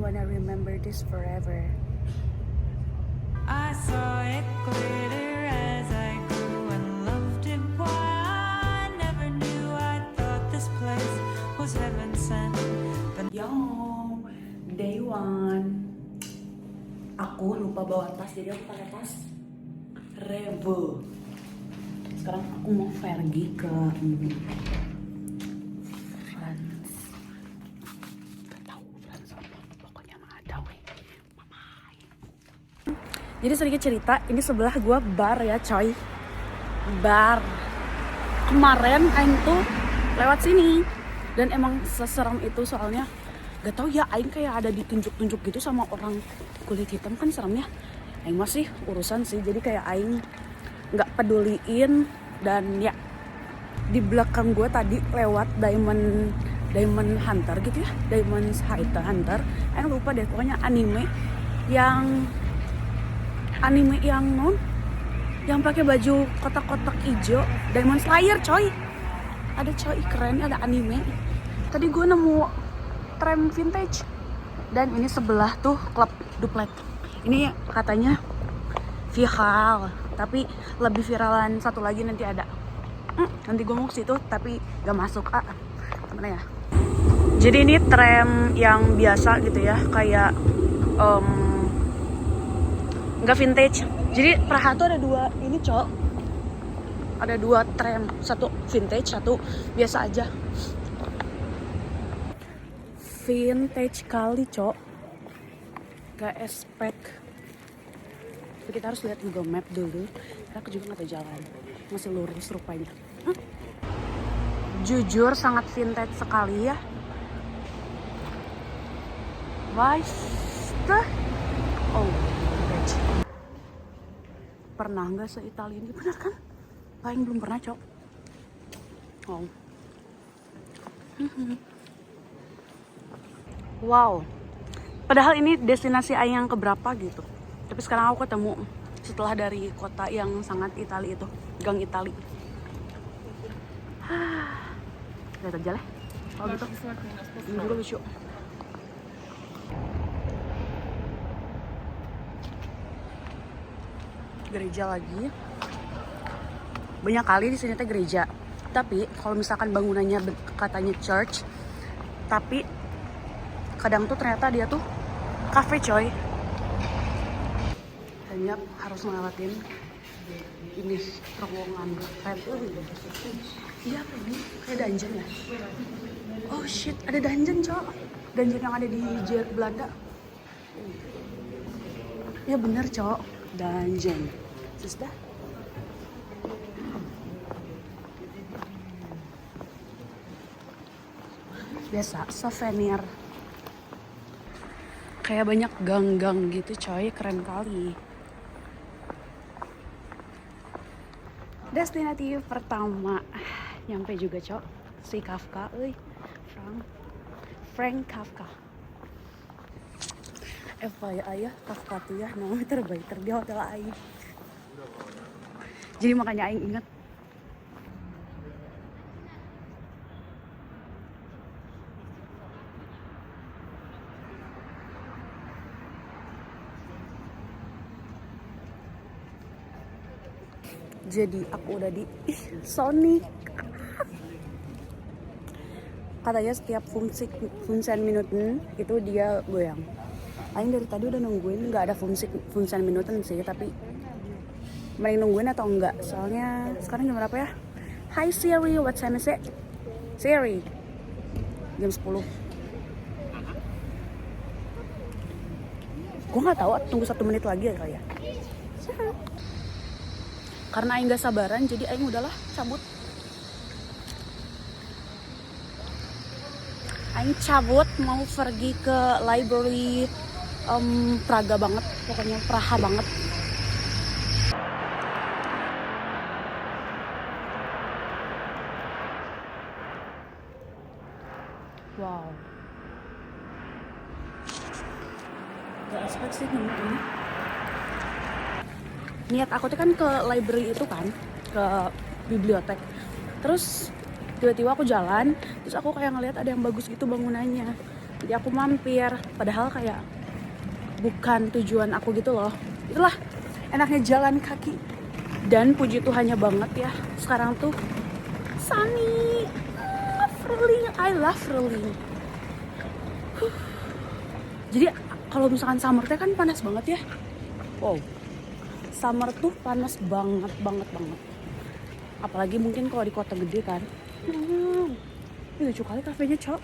wanna remember this forever. I saw it glitter as I grew and loved it. Why I never knew. I thought this place was heaven sent. But Yo, day one. Aku lupa bawa tas, jadi aku pakai tas Revo. Sekarang aku mau pergi ke France. Gak tahu France apa, pokoknya mah ada weh. Jadi sedikit cerita, ini sebelah gua bar ya coy. Bar. Kemarin Aing tuh lewat sini dan emang seseram itu soalnya. Gak tau ya, Aing kayak ada ditunjuk-tunjuk gitu sama orang kulit hitam, kan seremnya. Aing masih urusan sih, jadi kayak Aing gak peduliin. Dan ya, di belakang gue tadi lewat Diamond Hunter gitu ya, Diamond Hunter. Aing lupa deh, pokoknya anime yang non, yang pakai baju kotak-kotak hijau, Diamond Slayer coy. Ada coy, keren, ada anime. Tadi gue nemu tram vintage dan ini sebelah tuh klub duplex. Ini katanya viral, tapi lebih viralan satu lagi nanti ada. Nanti gue mau ke situ tapi gak masuk. Gimana ya? Jadi ini tram yang biasa gitu ya, kayak nggak vintage. Jadi Praha tuh ada dua ini cok, ada dua tram, satu vintage, satu biasa aja. Vintage kali cok, gak expect. Tapi kita harus lihat Google Map dulu, karena aku juga gak tahu jalan, masih lurus rupanya. Jujur sangat vintage sekali ya. Weiste. Oh, vintage. Pernah gak se-Italia ini? Bener kan? Paling belum pernah cok. Oh. Wow, padahal ini destinasi Aing yang keberapa gitu. Tapi sekarang aku ketemu setelah dari kota yang sangat Itali itu, Gang Itali. Lihat aja lah. Kalau gitu, ini juga lucu. Gereja lagi. Banyak kali di sini teh gereja. Tapi kalau misalkan bangunannya katanya church, tapi kadang tuh ternyata dia tuh cafe coy. Hanya harus ngelewatin ini terowongan keren. Iya apa ini? Kayak dungeon ya? Oh shit, ada dungeon cok. Dungeon yang ada di Belanda. Ya bener cok, dungeon. Sudah. Biasa, souvenir. Kayak banyak gang-gang gitu coy, keren kali. Destinasi pertama, nyampe juga cok, si Kafka, Frank Kafka. FYI ya, Kafka tuh ya namanya terbaik di hotel Aing. Jadi makanya Aing inget. Jadi aku udah di Sonic. Katanya setiap funsen minuten itu dia goyang. Aing dari tadi udah nungguin, nggak ada funsen minuten sih, tapi mending nungguin atau enggak. Soalnya sekarang jam berapa ya? Hi Siri, what time is it? Siri, jam 10. Gue nggak tahu, tunggu 1 menit lagi ya kali ya. Karena Aing gak sabaran, jadi Aing udahlah cabut. Aing cabut mau pergi ke library Praga banget, pokoknya Praha banget. Wow. Gak expect sih nemu ini. Niat aku tuh kan ke library itu kan, ke bibliotek. Terus tiba-tiba aku jalan, terus aku kayak ngeliat ada yang bagus gitu bangunannya. Jadi aku mampir, padahal kayak bukan tujuan aku gitu loh. Itulah enaknya jalan kaki. Dan puji Tuhannya banget ya, sekarang tuh sunny. Free, I love free. Jadi kalau misalkan summer teh kan panas banget ya. Wow, summer tuh panas banget. Apalagi mungkin kalau di kota gede kan. Ini lucu kali kafenya, Cok.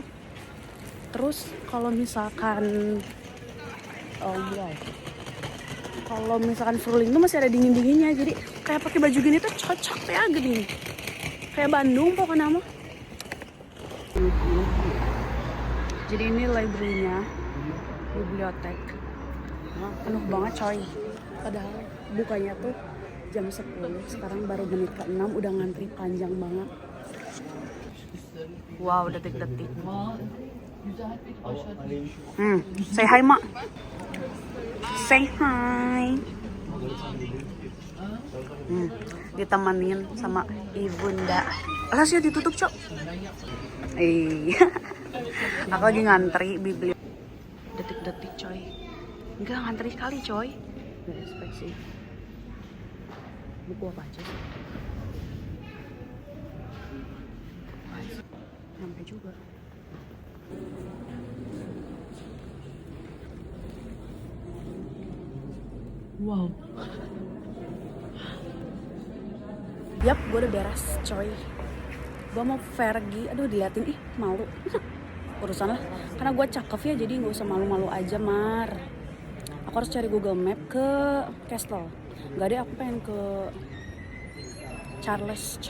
Terus kalau misalkan kalau misalkan Fruling tuh masih ada dingin-dinginnya. Jadi kayak pakai baju gini tuh cocok ya gini. Kayak Bandung pokoknya mah. Jadi ini library-nya, bibliotek. Penuh banget coy. Padahal bukanya tuh jam 10, sekarang baru menit ke-6 udah ngantri panjang banget. Wow, detik-detik. Say hi, Mak. Say hi. Ditemenin sama ibunda. Alas ya ditutup, Cok. Aku lagi ngantri bibliotek. Detik-detik, coy. Enggak ngantri kali, coy. Gak expect sih. Buku apa aja sih? Sampai juga. Wow. Yap, gue udah beres, coy. Gue mau pergi. Aduh, diliatin. Ih, malu. Urusan lah. Karena gue cakep ya, jadi gak usah malu-malu aja, Mar. Aku harus cari Google Map ke Castle. Gak deh, aku pengen ke Charles,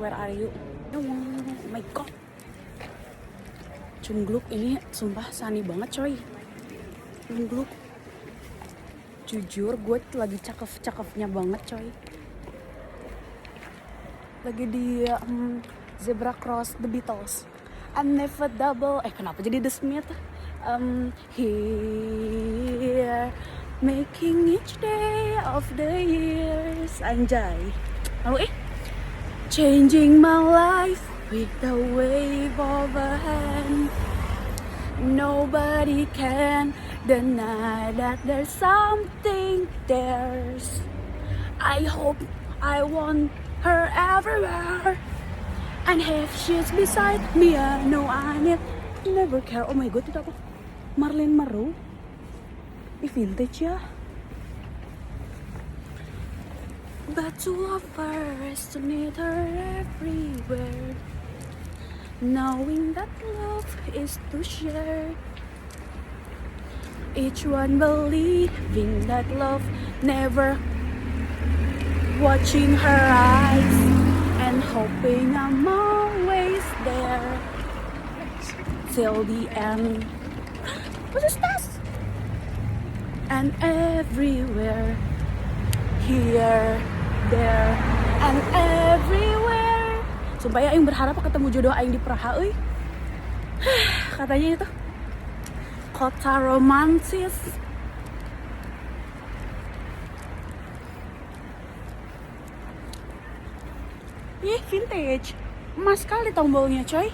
where are you? Oh my god. Cunggluk ini sumpah sunny banget, coy. Cunggluk. Jujur, gue lagi cakep-cakepnya banget, coy. Lagi di Zebra Cross The Beatles. I'm never double. Kenapa jadi The Smith? Here, making each day of the years. Anjay. Lalu changing my life with the wave of a hand. Nobody can deny that there's something there. I hope I want her everywhere. And if she's beside me, I know I never care. Oh my god, itu apa? Marilyn Monroe. Vintage ya. But to love her is to need her everywhere. Knowing that love is to share. Each one believing that love never. Watching her eyes and hoping I'm always there till the end. What is this? And everywhere, here, there, and everywhere. Sumpah ya, Aing berharap ketemu jodoh Aing di Praha, euy. Katanya itu kota romantis. Ih, vintage. Emas sekali tombolnya, coy.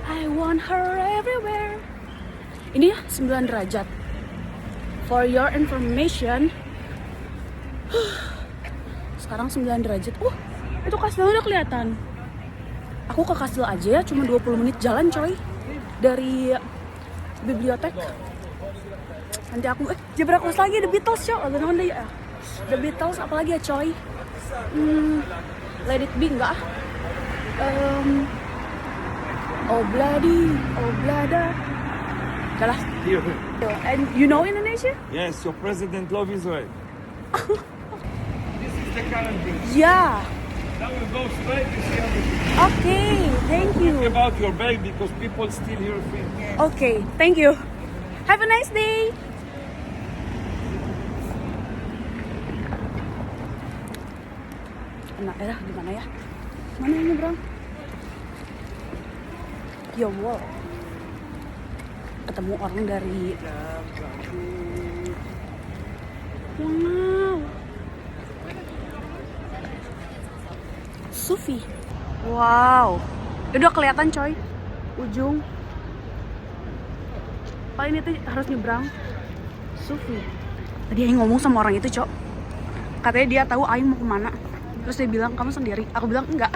I want her everywhere. Ini ya 9 derajat. For your information. Sekarang 9 derajat. Itu kastil udah kelihatan. Aku ke kastil aja ya, cuma 20 menit jalan, coy. Dari bibliotek. Nanti aku Zebra Cross lagi, The Beatles, coy. The Beatles apalagi ya, coy. Let It Be enggak? Oblada. Kalah. And you know Indonesia? Yes, your president love Israel. This is the current thing. Yeah. Now we go straight to see everything. Okay, thank you. Think about your bag because people steal your thing. Okay, thank you. Have a nice day. Enak ya, gimana ya? Mana ini, bro? Ya wow. Ketemu orang dari wow. Sufi. Wow. Udah kelihatan coy, ujung. Paling itu harus nyebrang. Sufi. Tadi Aing ngomong sama orang itu, Cok. Katanya dia tahu Aing mau kemana. Terus dia bilang, kamu sendiri? Aku bilang, enggak.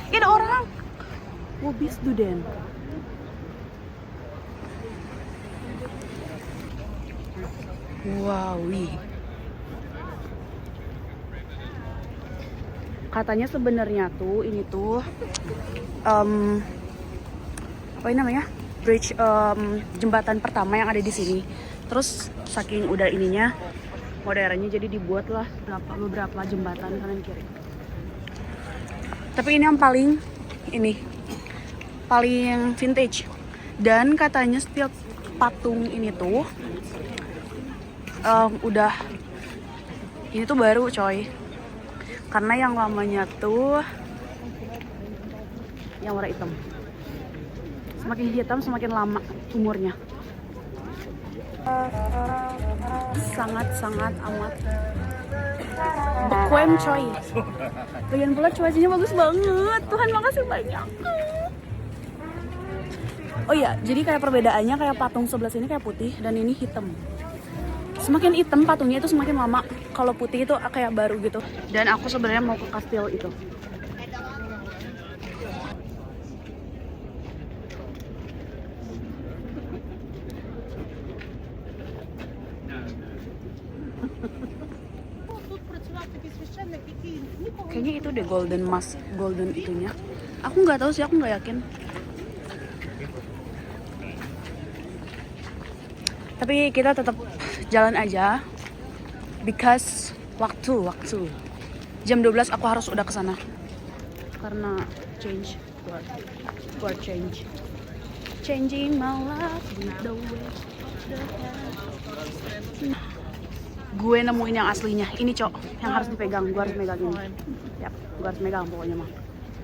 Ini ada orang. Wobi student. Wow, katanya sebenarnya tuh ini tuh apa ini namanya, bridge, jembatan pertama yang ada di sini. Terus saking udah ininya modernnya, jadi dibuatlah beberapa jembatan kanan kiri. Tapi ini yang paling vintage. Dan katanya setiap patung ini tuh udah ini tuh baru coy. Karena yang lamanya tuh yang warna hitam. Semakin hitam semakin lama umurnya. Sangat amat bekwem coy. Lagian pula cuacanya bagus banget. Tuhan makasih banyak. Oh iya, jadi kayak perbedaannya kayak patung sebelah sini kayak putih dan ini hitam. Semakin hitam patungnya itu semakin lama. Kalau putih itu kayak baru gitu. Dan aku sebenarnya mau ke kastil itu. Kayaknya itu deh golden itunya. Aku nggak tahu sih, aku nggak yakin. Tapi kita tetap jalan aja, because waktu jam 12 aku harus udah kesana karena buat changing my life with the way of the hand. Gue nemuin yang aslinya ini, Cok, yang harus dipegang. Gue harus megang ini. Yap, gue harus megang pokoknya mah.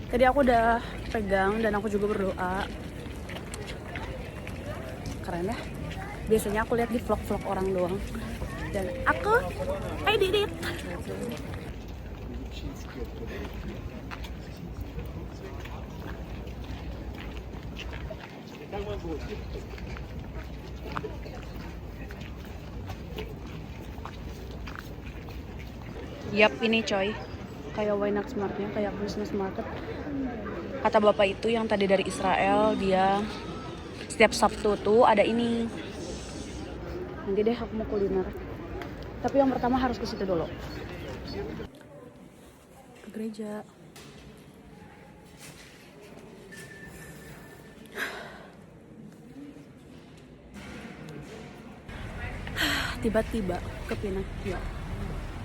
Tadi aku udah pegang dan aku juga berdoa. Keren ya. Biasanya aku lihat di vlog-vlog orang doang. Dan I did it. Yap, ini coy. Kayak Waynak Smartnya, kayak business market. Kata bapak itu yang tadi dari Israel, dia setiap Sabtu tuh ada ini. Nanti deh aku mau kuliner. Tapi yang pertama harus ke situ dulu. Ke gereja. Tiba-tiba ke Pinocchio.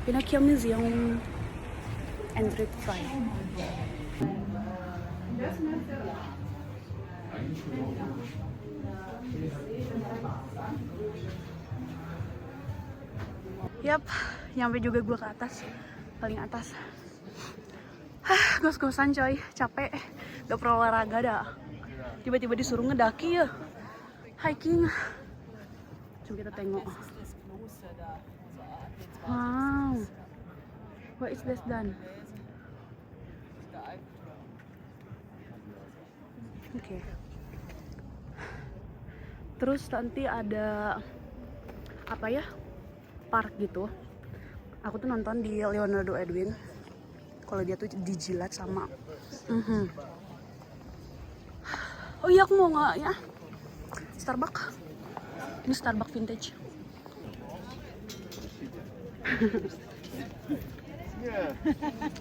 Pinocchio Museum entry fee. Yap, nyampe juga gue ke atas, paling atas. Gos-gosan coy, capek, gak perlu olahraga dah. Tiba-tiba disuruh ngedaki ya, hiking. Coba kita tengok. Wow, what is this done? Oke. Terus nanti ada apa ya? Park gitu. Aku tuh nonton di Leonardo Edwin. Kalau dia tuh dijilat sama. Oh iya, aku mau nggak ya? Starbucks. Ini Starbucks vintage.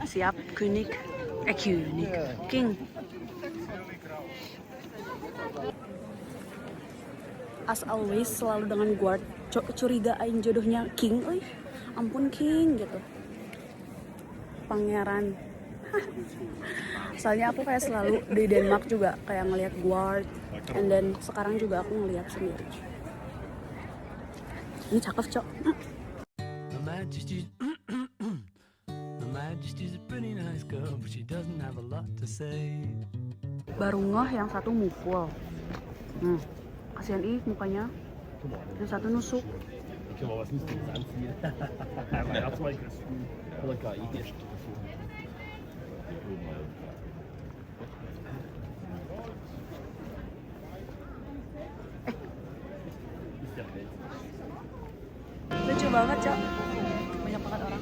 Siap, Kunik. Kunik. King. As always, selalu dengan guard. Curigain jodohnya King, ampun King gitu, pangeran. Soalnya aku kayak selalu di Denmark juga kayak ngelihat guard, and then sekarang juga aku ngelihat sendiri. Ini cakep, Cok. Her Majesty's a pretty nice girl, but she doesn't have a lot to say. Baru ngeh yang satu mukul. Kasihan mukanya. Yang satu nusuk. Guck mal, was müssen wir jetzt anziehen? Mein Abzweig ist voller KI. banget, Cok. Banyak banget orang.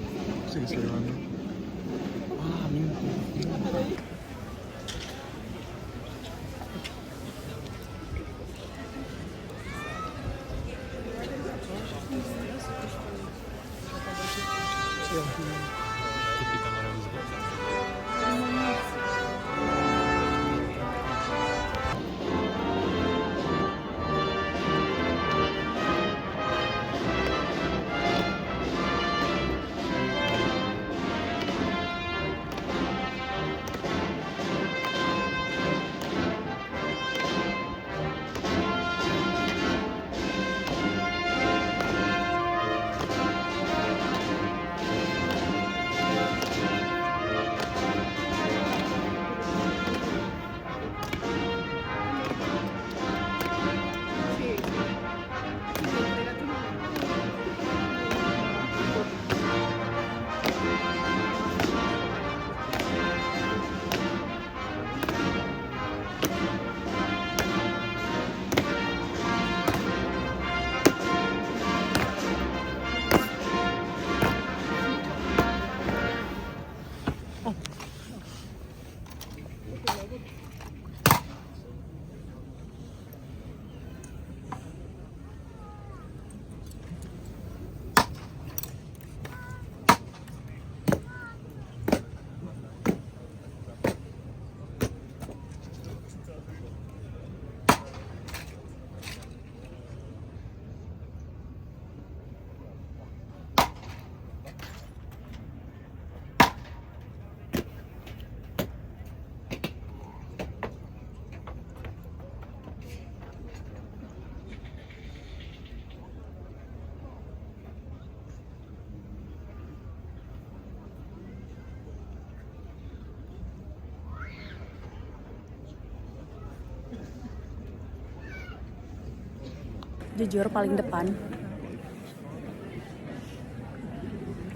Jujur paling depan.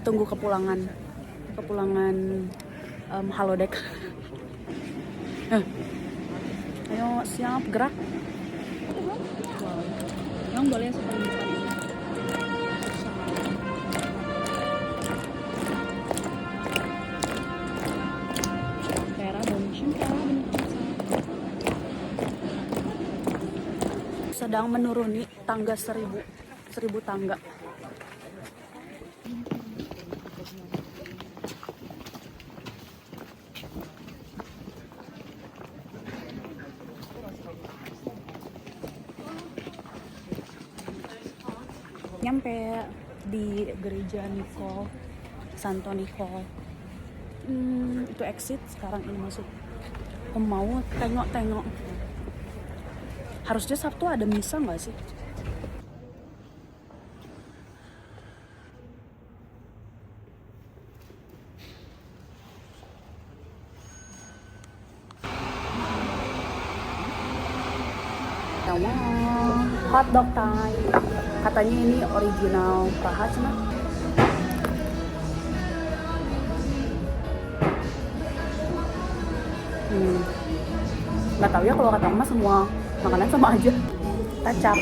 Tunggu kepulangan halodeck. Ayo siap gerak. Yang boleh seperti depan ini. Sedang menuruni tangga 1000 tangga. Nyampe di gereja Nicol, Santo Nicol. Itu exit, sekarang ini masuk. Mau tengok-tengok. Harusnya Sabtu ada misa nggak sih? Hot dog time. Katanya ini original Praha cina. Nggak tahu ya, kalau kata Mama semua makanan sama aja. Kacap.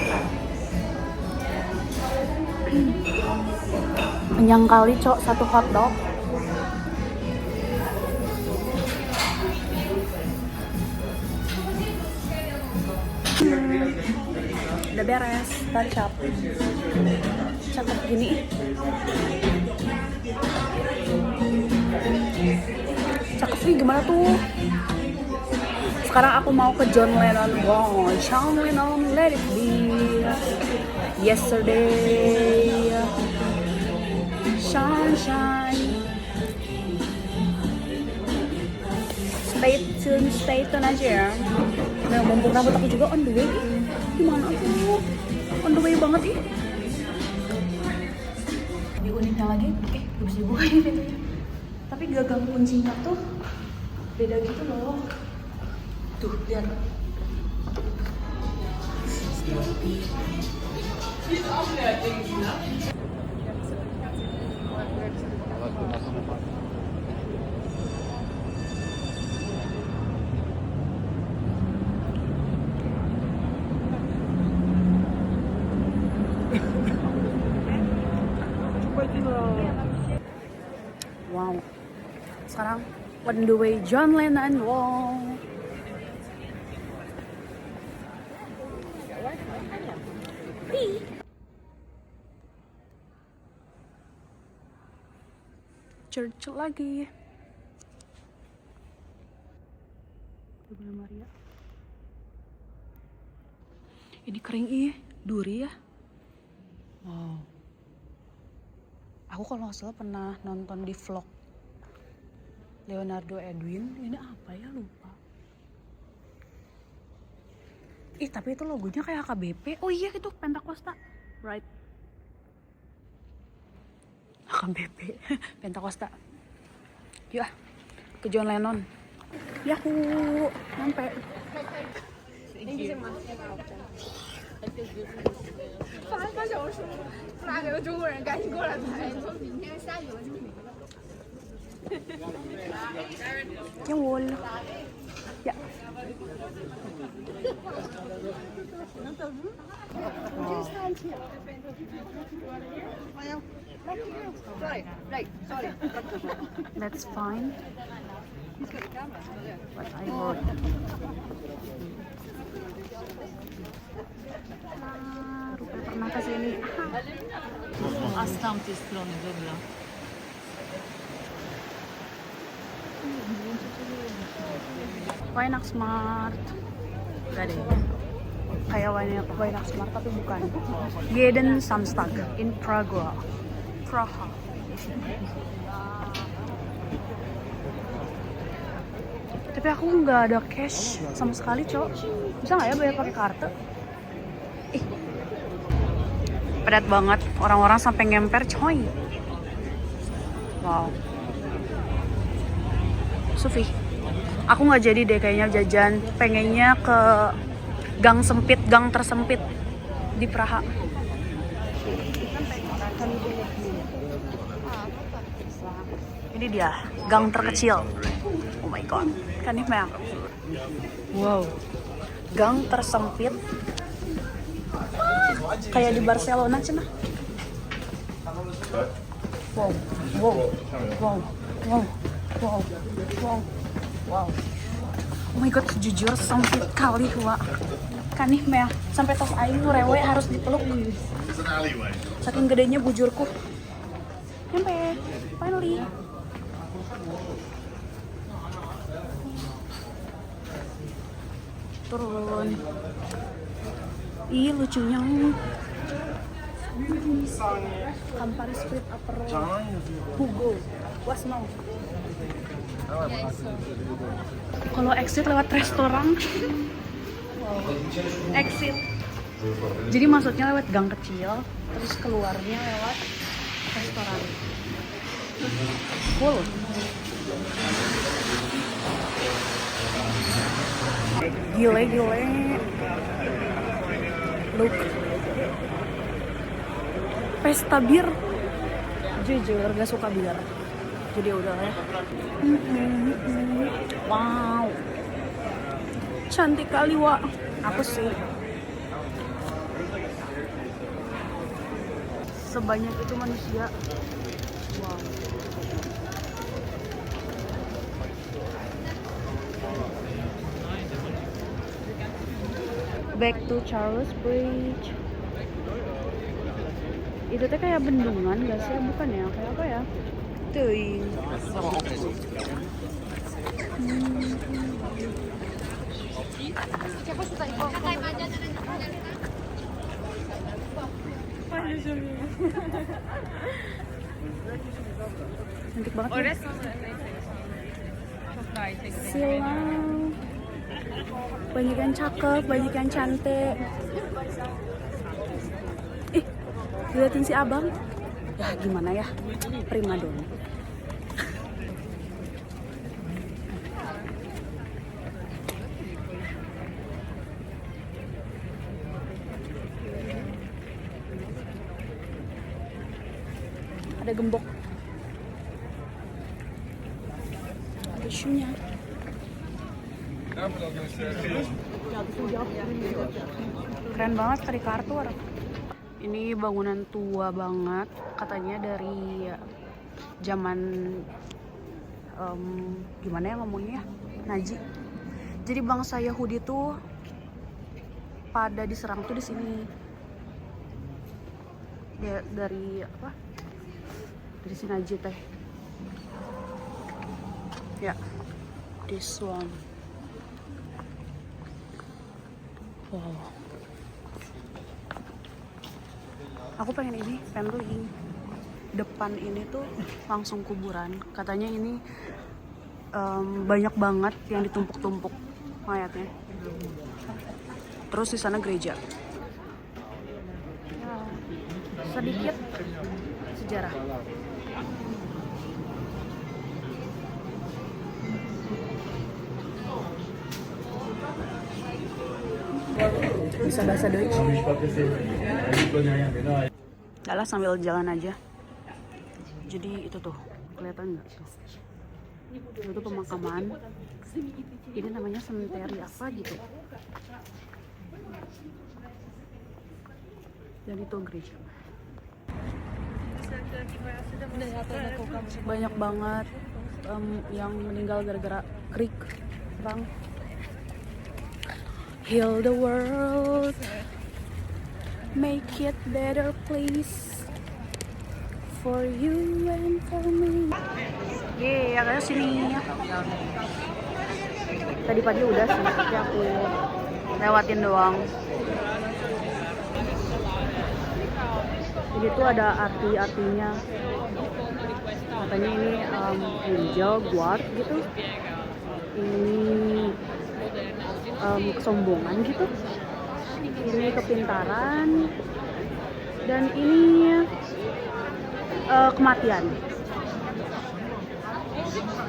Kenyang kali, Cok, satu hot dog. Udah beres, kacap. Cakep gini. Cakep nih, gimana tuh? Sekarang aku mau ke John Lennon. Wow, John Lennon, let it be. Yesterday, sunshine. Stay tune aja ya. Nah, mumpung rambut aku juga on the way. Gimana aku? On the way banget ih. Di uniknya lagi, bisa dibuka ini pintunya. Tapi gagang kuncinya tuh beda gitu loh. Tuh, lihat. sekarang on the way John Lennon Wall. Church lagi. Bunda Maria. Ini kering duri ya. Wow. Aku kalau nggak salah pernah nonton di vlog Leonardo Edwin. Ini apa ya, lupa. Tapi itu logonya kayak AKBP. Oh iya, itu Pentakosta, right? AKBP, Pentakosta. Yuk ah, ke John Lennon. Yahoo, sampai. Jawohl. Ya. That's fine. But I would. Rupanya pernah kesini. Аз там ти страни, добре. Weihnachtsmarkt. Gak deh. Kayak Weihnachtsmarkt tapi bukan. Jeden Samstag in Praha. Tapi aku nggak ada cash sama sekali, Cok. Bisa nggak ya bayar pakai kartu? Padat banget, orang-orang sampai ngemper, coy. Wow. Sufi, aku nggak jadi deh kayaknya jajan. Pengennya ke gang sempit, gang tersempit di Praha. Ini dia, gang terkecil. Oh my god, kan ini mah. Wow, gang tersempit. Kayak di Barcelona cina. Wow, wow, wow, wow, wow, wow, wow. Oh my god, jujur sempit kali Wak. Kan nih meh, sampai tos aing rewe harus dipeluk. Saking gedenya bujurku. Nyampe, finally. Turun. Ih, lucunya. Campari Sprit Aperol. Hugo. Was now. Kalau exit lewat restoran. Wow. Exit. Jadi masuknya lewat gang kecil, terus keluarnya lewat restoran. Cool. Gile. Look. Pesta bir. Jujur gak suka bir. Jadi udah ya. Wow. Cantik kali, Wak. Aku sih. Sebanyak itu manusia. Wow. Back to Charles Bridge. Itu teh kayak bendungan gak sih? Bukan ya? Kayak apa ya? Tuh. Cantik banget. Silau. Banyak yang cakep, banyak yang cantik. Diliatin si abang. Ya gimana ya, primadona. Ada gembok. Ada shoe-nya. Keren banget tadi kartu. Ini bangunan tua banget, katanya dari zaman gimana ya ngomongnya, Naji. Jadi bangsa Yahudi tuh pada diserang tuh di sini. Dari apa? Dari si Naji teh. Ya, this one. Wow. Aku pengen ini, pengen depan ini tuh langsung kuburan. Katanya ini banyak banget yang ditumpuk-tumpuk mayatnya. Terus di sana gereja. Ya, sedikit sejarah. Bisa bahasa Deutsch. Yalah, sambil jalan aja. Jadi itu tuh kelihatan nggak? Itu pemakaman. Ini namanya sementeri apa gitu. Dan itu gereja. Banyak banget yang meninggal gara-gara krik, perang. Heal the world, make it better place for you and for me. Yeay, agaknya sini. Tadi pagi udah sih, tapi aku lewatin doang. Jadi tuh ada arti-artinya. Katanya ini angel, guard gitu. Ini kesombongan gitu. Ini kepintaran. Dan ini kematian.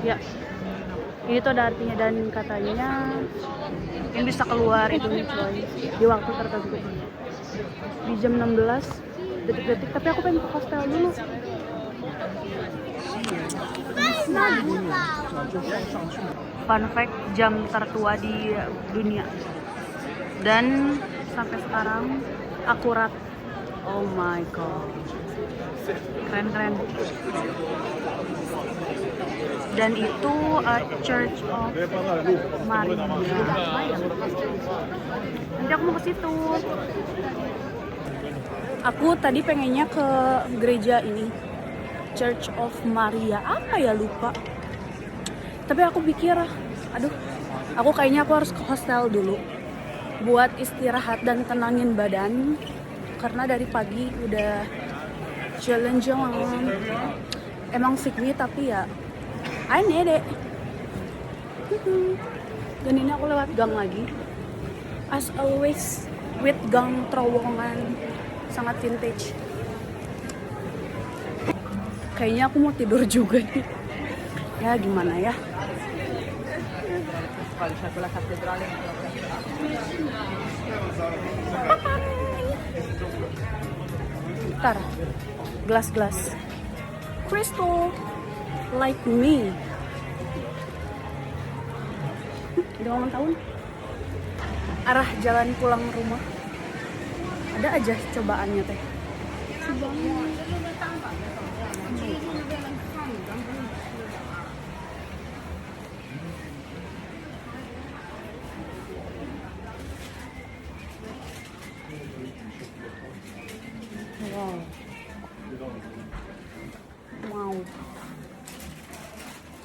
Ya. Ini tuh ada artinya dan katanya ini bisa keluar itu nih coy di waktu tertentu. Di jam 16 detik-detik, tapi aku pengen ke hostel dulu. Fun fact, jam tertua di dunia. Dan sampai sekarang akurat. Oh my god. Keren-keren. Dan itu Church of Maria. Nanti aku mau ke situ. Aku tadi pengennya ke gereja ini, Church of Maria. Apa ya, lupa. Tapi aku pikir, aduh, aku kayaknya aku harus ke hostel dulu buat istirahat dan tenangin badan. Karena dari pagi udah jalan-jalan. Emang sikmi tapi ya aneh deh. Dan ini aku lewat gang lagi. As always, with gang terowongan. Sangat vintage. Kayaknya aku mau tidur juga nih. Ya gimana ya. Ntar, gelas-gelas crystal like me. Udah ulang tahun. Arah jalan pulang rumah. Ada aja cobaannya teh. Wow.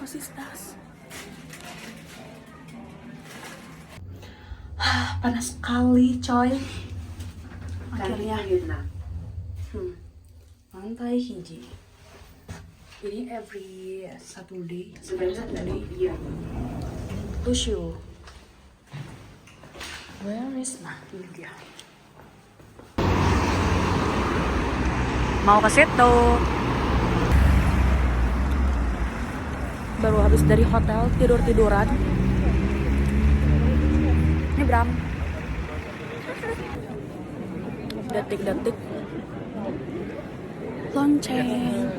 What is that? Panas sekali, coy. Akhirnya lantai hiji. Ini every Saturday to show. Where is ini dia. Mau ke situ. Baru habis dari hotel, tidur-tiduran. Ini Bram. Detik-detik lonceng.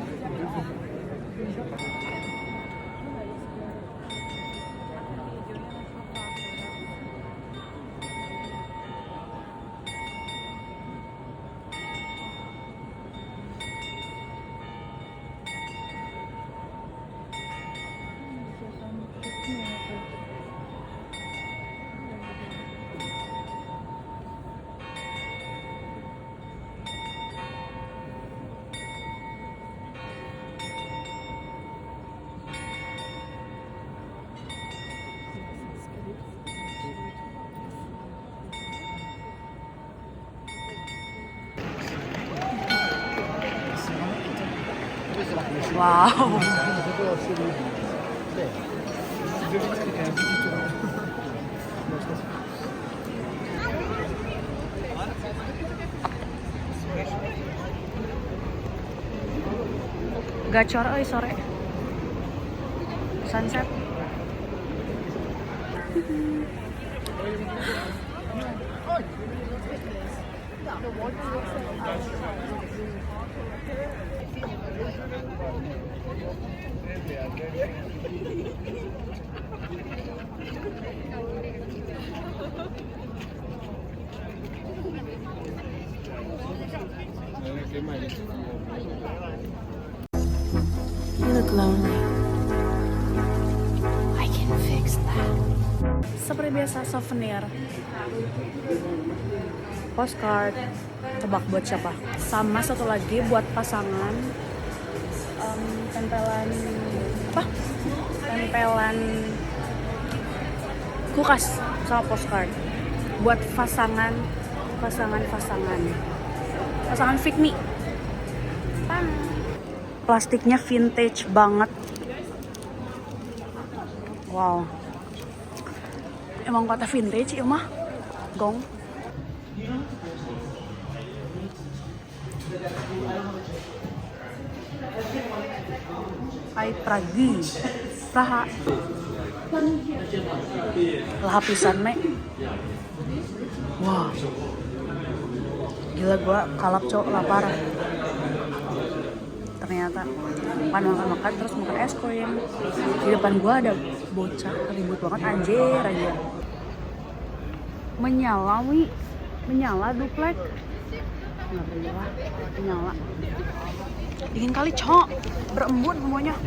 Wow. Gacor euy sore. Sunset. You look lonely. I can fix that. Seperti biasa souvenir, postcard, tebak buat siapa? Sama satu lagi buat pasangan, tempelan apa? Tempelan kulkas sama postcard buat pasangan pick me. Plastiknya vintage banget. Wow. Emang kata vintage ya mah? Gong. Hai Pragi. Saha. Lapisan me. Wah. Gila gua kalap cok lapar. Ternyata makan terus makan es krim. Di depan gua ada bocah ribut banget anjir aja. Menyala duplek. Menyala. Dingin kali cok, berembun semuanya.